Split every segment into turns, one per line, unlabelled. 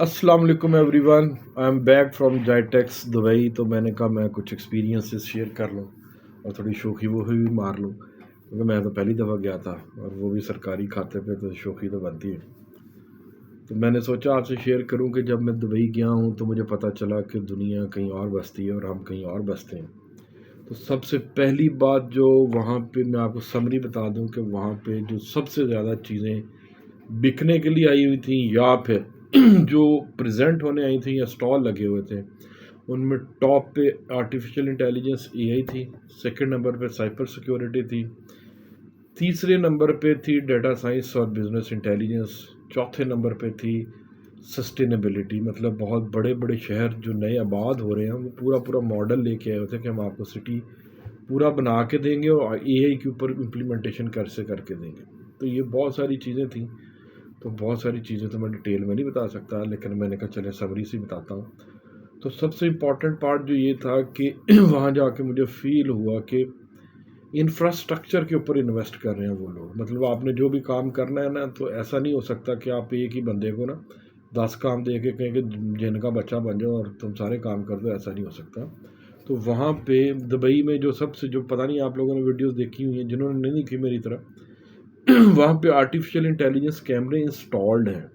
अस्सलाम वालेकुम everyone, I am back from GITEX Dubai. तो मैंने कहा मैं कुछ एक्सपीरियंसेस शेयर कर लूँ और थोड़ी शोखी वोखी भी मार लूँ, क्योंकि मैं तो पहली दफ़ा गया था और वो भी सरकारी खाते पे, तो शोखी तो बनती है। तो मैंने सोचा आपसे शेयर करूँ कि जब मैं दुबई गया हूँ तो मुझे पता चला कि दुनिया कहीं और बसती है और हम कहीं और बसते हैं। तो सबसे पहली बात जो वहाँ पे मैं आपको समरी बता दूँ कि वहाँ पे जो सबसे ज़्यादा चीज़ें बिकने के लिए आई हुई थी या फिर जो प्रेजेंट होने आई थी या स्टॉल लगे हुए थे, उनमें टॉप पे आर्टिफिशियल इंटेलिजेंस एआई थी, सेकंड नंबर पे साइबर सिक्योरिटी थी, तीसरे नंबर पे थी डाटा साइंस और बिजनेस इंटेलिजेंस, चौथे नंबर पे थी सस्टेनेबिलिटी। मतलब बहुत बड़े बड़े शहर जो नए आबाद हो रहे हैं वो पूरा पूरा मॉडल लेके आए होते हैं कि हम आपको सिटी पूरा बना के देंगे और एआई के ऊपर इम्प्लीमेंटेशन कैसे करके देंगे। तो ये बहुत सारी चीज़ें थी। तो बहुत सारी चीज़ें तो मैं डिटेल में नहीं बता सकता, लेकिन मैंने कहा चले समरी से बताता हूँ। तो सबसे इम्पॉर्टेंट पार्ट जो ये था कि वहाँ जाके मुझे फील हुआ कि इंफ्रास्ट्रक्चर के ऊपर इन्वेस्ट कर रहे हैं वो लोग। मतलब आपने जो भी काम करना है ना, तो ऐसा नहीं हो सकता कि आप एक ही बंदे को ना 10 काम दे के कहें कि जिनका बच्चा बन जाओ और तुम सारे काम कर दो, ऐसा नहीं हो सकता। तो वहाँ पे दुबई में जो सबसे, जो पता नहीं आप लोगों ने वीडियोस देखी हुई हैं, जिन्होंने नहीं देखी मेरी तरह, वहाँ पे आर्टिफिशियल इंटेलिजेंस कैमरे इंस्टॉल्ड हैं।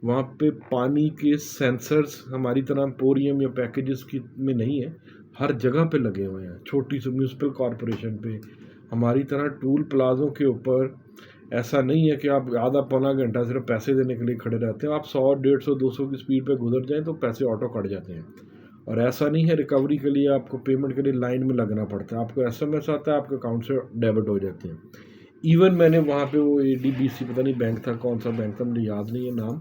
वहाँ पे पानी के सेंसर्स हमारी तरह पोरियम या पैकेजेस की में नहीं है, हर जगह पे लगे हुए हैं। छोटी सी म्यूनसिपल कॉरपोरेशन पे, हमारी तरह टूल प्लाजों के ऊपर ऐसा नहीं है कि आप आधा पौना घंटा सिर्फ पैसे देने के लिए खड़े रहते हैं। आप 100 150 200 की स्पीड पे गुजर जाएं तो पैसे ऑटो कट जाते हैं। और ऐसा नहीं है, रिकवरी के लिए आपको पेमेंट के लिए लाइन में लगना पड़ता है, आपको एसएमएस आता है, आपके अकाउंट से डेबिट हो जाते हैं। इवन मैंने वहाँ पे वो एडीबीसी पता नहीं बैंक था, कौन सा बैंक था मुझे याद नहीं है नाम,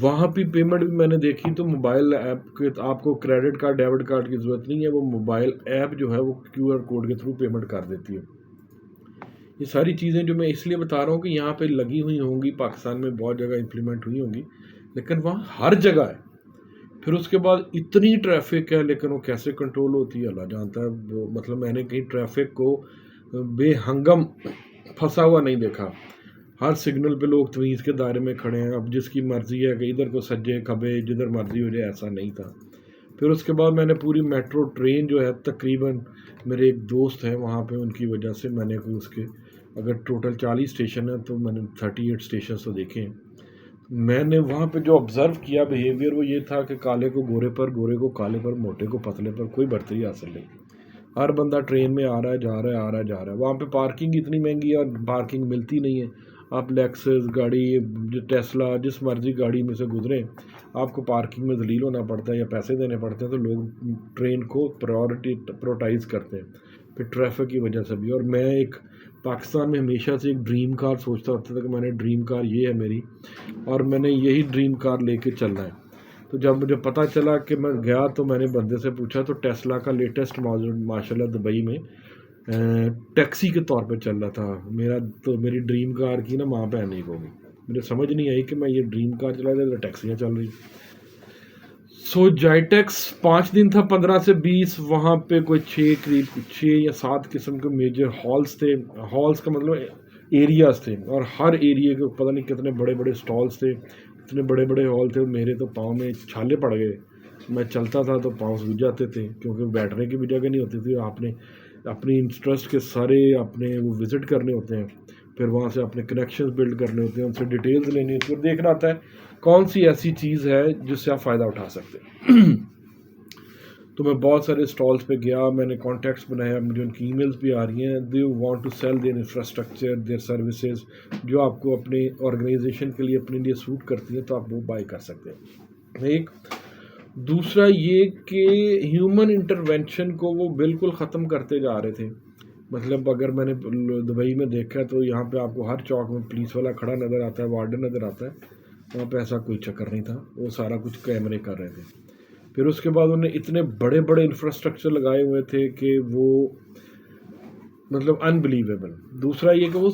वहाँ पे पेमेंट भी मैंने देखी तो मोबाइल ऐप के, आपको क्रेडिट कार्ड डेबिट कार्ड की ज़रूरत नहीं है, वो मोबाइल ऐप जो है वो क्यूआर कोड के थ्रू पेमेंट कर देती है। ये सारी चीज़ें जो मैं इसलिए बता रहा हूँ कि यहाँ पे लगी हुई होंगी, पाकिस्तान में बहुत जगह इम्प्लीमेंट हुई होंगी, लेकिन वहाँ हर जगह है। फिर उसके बाद इतनी ट्रैफिक है, लेकिन वो कैसे कंट्रोल होती है अल्लाह जानता है। वो मतलब मैंने कहीं ट्रैफिक को बेहंगम फंसा हुआ नहीं देखा। हर सिग्नल पे लोग तमीज़ के दायरे में खड़े हैं, अब जिसकी मर्ज़ी है कि इधर को सज्जे खबे जिधर मर्ज़ी हो जाए, ऐसा नहीं था। फिर उसके बाद मैंने पूरी मेट्रो ट्रेन जो है, तकरीबन मेरे एक दोस्त हैं वहाँ पे, उनकी वजह से मैंने कोई उसके, अगर टोटल 40 स्टेशन है तो मैंने 38 स्टेशन तो देखे हैं। मैंने वहाँ पे जो ऑब्ज़र्व किया बिहेवियर वो ये था कि काले को गोरे पर, गोरे को काले पर, मोटे को पतले पर कोई बढ़तरी हासिल नहीं। हर बंदा ट्रेन में आ रहा है, जा रहा है, आ रहा है, जा रहा है। वहाँ पे पार्किंग इतनी महंगी है और पार्किंग मिलती नहीं है। आप लेक्सस गाड़ी, जो टेस्ला, जिस मर्ज़ी गाड़ी में से गुजरें, आपको पार्किंग में ज़लील होना पड़ता है या पैसे देने पड़ते हैं। तो लोग ट्रेन को प्रायोरिटाइज़ करते हैं, फिर ट्रैफिक की वजह से भी। और मैं एक पाकिस्तान में हमेशा से एक ड्रीम कार सोचता होता था कि मैंने ड्रीम कार ये है मेरी, और मैंने यही ड्रीम कार लेके चलना है। तो जब मुझे पता चला कि मैं गया तो मैंने बंदे से पूछा, तो टेस्ला का लेटेस्ट मॉडल माशाल्लाह दुबई में टैक्सी के तौर पे चल रहा था। मेरा तो मेरी ड्रीम कार की ना माँ बहन नहीं होगी। मुझे समझ नहीं आई कि मैं ये ड्रीम कार चला रहा था, टैक्सियाँ चल रही। सो जाइटेक्स 5 दिन था, 15 से 20, वहाँ पे कोई 6 या 7 किस्म के मेजर हॉल्स थे। हॉल्स का मतलब एरियाज थे, और हर एरिया के पता नहीं कितने बड़े बड़े स्टॉल्स थे, इतने बड़े बड़े हॉल थे। मेरे तो पाँव में छाले पड़ गए। मैं चलता था तो पाँव सूज जाते थे, क्योंकि बैठने की भी जगह नहीं होती थी। आपने अपनी इंटरेस्ट के सारे अपने वो विज़िट करने होते हैं, फिर वहाँ से अपने कनेक्शंस बिल्ड करने होते हैं, उनसे डिटेल्स लेनी होती है, और देखना आता है कौन सी ऐसी चीज़ है जिससे आप फ़ायदा उठा सकते हैं। तो मैं बहुत सारे स्टॉल्स पे गया, मैंने कॉन्टैक्ट्स बनाया, मुझे उनकी ईमेल्स भी आ रही हैं। They want to sell their infrastructure, their services, जो आपको अपने ऑर्गेनाइजेशन के लिए, अपने लिए सूट करती हैं, तो आप वो बाय कर सकते हैं। एक दूसरा ये कि ह्यूमन इंटरवेंशन को वो बिल्कुल ख़त्म करते जा रहे थे। मतलब अगर मैंने दुबई में देखा तो यहाँ पे आपको हर चौक में पुलिस वाला खड़ा नज़र आता है, वार्डन नज़र आता है। वहाँ पे ऐसा कोई चक्कर नहीं था, वो सारा कुछ कैमरे कर रहे थे। फिर उसके बाद उन्होंने इतने बड़े बड़े इंफ्रास्ट्रक्चर लगाए हुए थे कि वो मतलब अनबिलीवेबल। दूसरा ये कि वो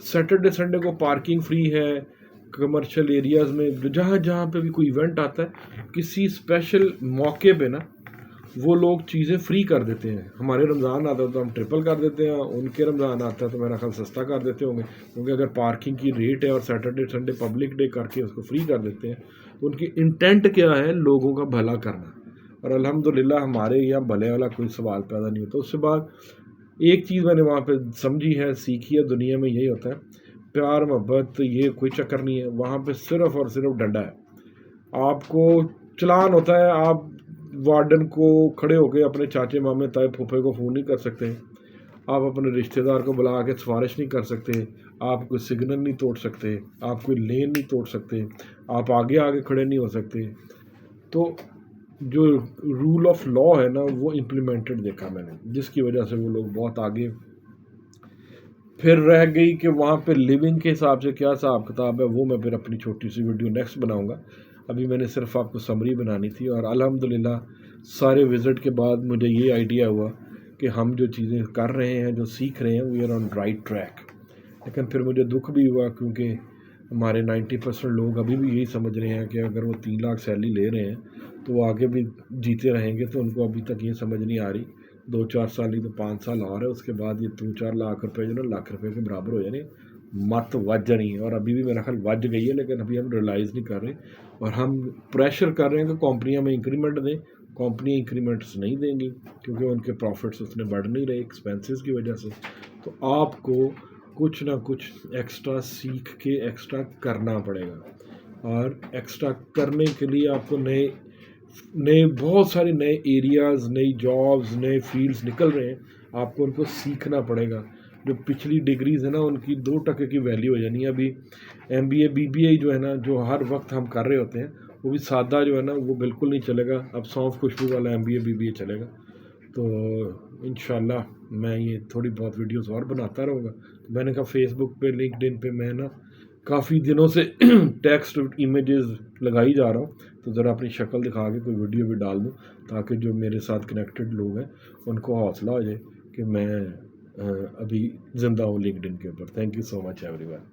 सैटरडे संडे को पार्किंग फ्री है कमर्शियल एरियाज़ में। जहाँ जहाँ पे भी कोई इवेंट आता है, किसी स्पेशल मौके पे ना, وہ لوگ چیزیں فری کر دیتے ہیں. ہمارے رمضان آتا ہے تو ہم ٹرپل کر دیتے ہیں، ان کے رمضان آتا ہے تو میرا خیال سستا کر دیتے ہوں گے، کیونکہ اگر پارکنگ کی ریٹ ہے اور سیٹرڈے سنڈے پبلک ڈے کر کے اس کو فری کر دیتے ہیں تو ان کی انٹینٹ کیا ہے؟ لوگوں کا بھلا کرنا. اور الحمدللہ ہمارے یہاں بھلے والا کوئی سوال پیدا نہیں ہوتا. اس سے بعد ایک چیز میں نے وہاں پہ سمجھی ہے، سیکھی ہے، دنیا میں یہی ہوتا ہے، پیار محبت یہ کوئی چکر نہیں ہے. وہاں پہ صرف اور صرف ڈنڈا ہے. آپ کو چلان ہوتا ہے، آپ وارڈن کو کھڑے ہو کے اپنے چاچے مامے تائے پھوپھے کو فون نہیں کر سکتے، آپ اپنے رشتہ دار کو بلا کے سفارش نہیں کر سکتے، آپ کوئی سگنل نہیں توڑ سکتے، آپ کوئی لین نہیں توڑ سکتے، آپ آگے آگے کھڑے نہیں ہو سکتے. تو جو رول آف لا ہے نا وہ امپلیمنٹڈ دیکھا میں نے، جس کی وجہ سے وہ لوگ بہت آگے. پھر رہ گئی کہ وہاں پہ لیونگ کے حساب سے کیا حساب کتاب ہے، وہ میں پھر اپنی چھوٹی سی ویڈیو نیکسٹ بناؤں گا. ابھی میں نے صرف آپ کو سمری بنانی تھی. اور الحمدللہ سارے وزٹ کے بعد مجھے یہ آئیڈیا ہوا کہ ہم جو چیزیں کر رہے ہیں، جو سیکھ رہے ہیں، we are on right track. لیکن پھر مجھے دکھ بھی ہوا کیونکہ ہمارے 90% لوگ ابھی بھی یہی سمجھ رہے ہیں کہ اگر وہ 3 لاکھ سیلری لے رہے ہیں تو وہ آگے بھی جیتے رہیں گے. تو ان کو ابھی تک یہ سمجھ نہیں آ رہی 2-4 سال ہی تو 5 سال اور ہے، اس کے بعد یہ 2-4 لاکھ روپے جو نا لاکھ روپے کے برابر ہو جانے، مت وج جانی ہے. اور ابھی بھی میرا خیال وج گئی ہے، لیکن ابھی ہم ریئلائز نہیں کر رہے. اور ہم پریشر کر رہے ہیں کہ کمپنیاں میں انکریمنٹ دیں. کمپنی انکریمنٹس نہیں دیں گی کیونکہ ان کے پروفٹس اتنے بڑھ نہیں رہے ایکسپینسز کی وجہ سے. تو آپ کو کچھ نہ کچھ ایکسٹرا سیکھ کے ایکسٹرا کرنا پڑے گا. اور ایکسٹرا کرنے کے لیے آپ کو نئے بہت سارے نئے ایریاز، نئی جابز، نئے فیلڈز نکل رہے ہیں، آپ کو ان کو سیکھنا پڑے گا. جو پچھلی ڈگریز ہیں نا ان کی 2% کی ویلیو ہو جانی ہے. ابھی MBA BBA جو ہے نا جو ہر وقت ہم کر رہے ہوتے ہیں وہ بھی سادہ جو ہے نا وہ بالکل نہیں چلے گا. اب سونف خوشبو والا MBA BBA چلے گا. تو انشاءاللہ میں یہ تھوڑی بہت ویڈیوز اور بناتا رہوں گا. میں نے کہا فیس بک پہ LinkedIn پہ میں نا کافی دنوں سے ٹیکسٹ امیجز لگائی جا رہا ہوں، تو ذرا اپنی شکل دکھا کے کوئی ویڈیو بھی ڈال دوں تاکہ جو میرے ساتھ کنیکٹڈ لوگ ہیں ان کو حوصلہ ہو جائے کہ میں ابھی زندہ ہوں LinkedIn کے اوپر. Thank you so much every one.